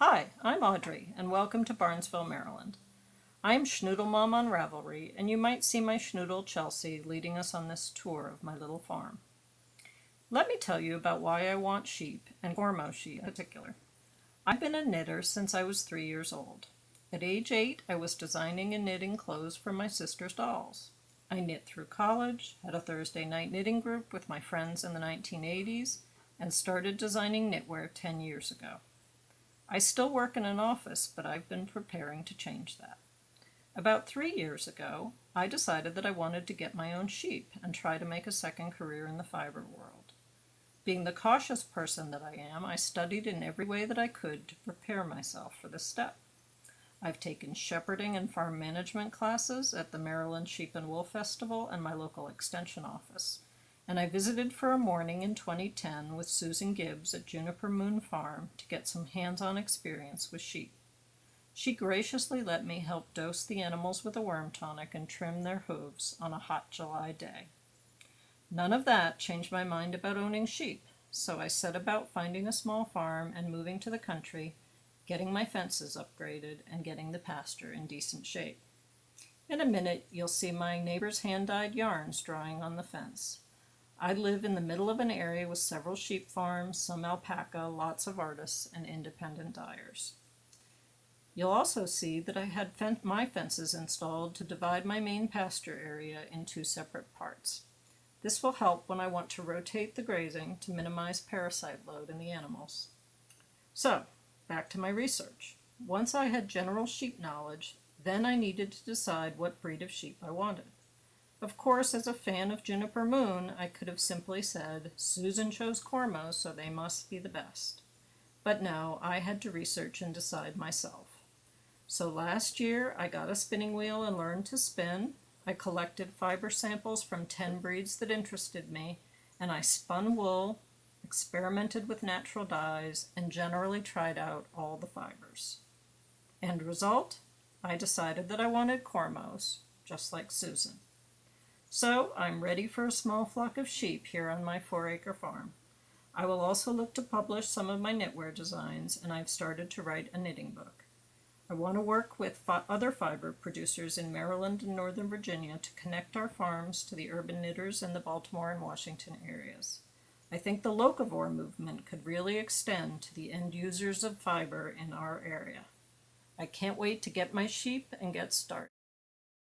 Hi, I'm Audrey, and welcome to Barnesville, Maryland. I'm Schnoodle Mom on Ravelry, and you might see my schnoodle Chelsea leading us on this tour of my little farm. Let me tell you about why I want sheep, and Cormo sheep in particular. I've been a knitter since I was 3 years old. At age 8, I was designing and knitting clothes for my sister's dolls. I knit through college, had a Thursday night knitting group with my friends in the 1980s, and started designing knitwear 10 years ago. I still work in an office, but I've been preparing to change that. About 3 years ago, I decided that I wanted to get my own sheep and try to make a second career in the fiber world. Being the cautious person that I am, I studied in every way that I could to prepare myself for this step. I've taken shepherding and farm management classes at the Maryland Sheep and Wool Festival and my local extension office, and I visited for a morning in 2010 with Susan Gibbs at Juniper Moon Farm to get some hands-on experience with sheep. She graciously let me help dose the animals with a worm tonic and trim their hooves on a hot July day. None of that changed my mind about owning sheep, so I set about finding a small farm and moving to the country, getting my fences upgraded, and getting the pasture in decent shape. In a minute, you'll see my neighbor's hand-dyed yarns drying on the fence. I live in the middle of an area with several sheep farms, some alpaca, lots of artists, and independent dyers. You'll also see that I had my fences installed to divide my main pasture area in two separate parts. This will help when I want to rotate the grazing to minimize parasite load in the animals. So, back to my research. Once I had general sheep knowledge, then I needed to decide what breed of sheep I wanted. Of course, as a fan of Juniper Moon, I could have simply said, Susan chose Cormo, so they must be the best. But no, I had to research and decide myself. So last year, I got a spinning wheel and learned to spin. I collected fiber samples from 10 breeds that interested me, and I spun wool, experimented with natural dyes, and generally tried out all the fibers. End result? I decided that I wanted Cormos, just like Susan. So I'm ready for a small flock of sheep here on my 4-acre farm. I will also look to publish some of my knitwear designs, and I've started to write a knitting book. I want to work with other fiber producers in Maryland and Northern Virginia to connect our farms to the urban knitters in the Baltimore and Washington areas. I think the locavore movement could really extend to the end users of fiber in our area. I can't wait to get my sheep and get started.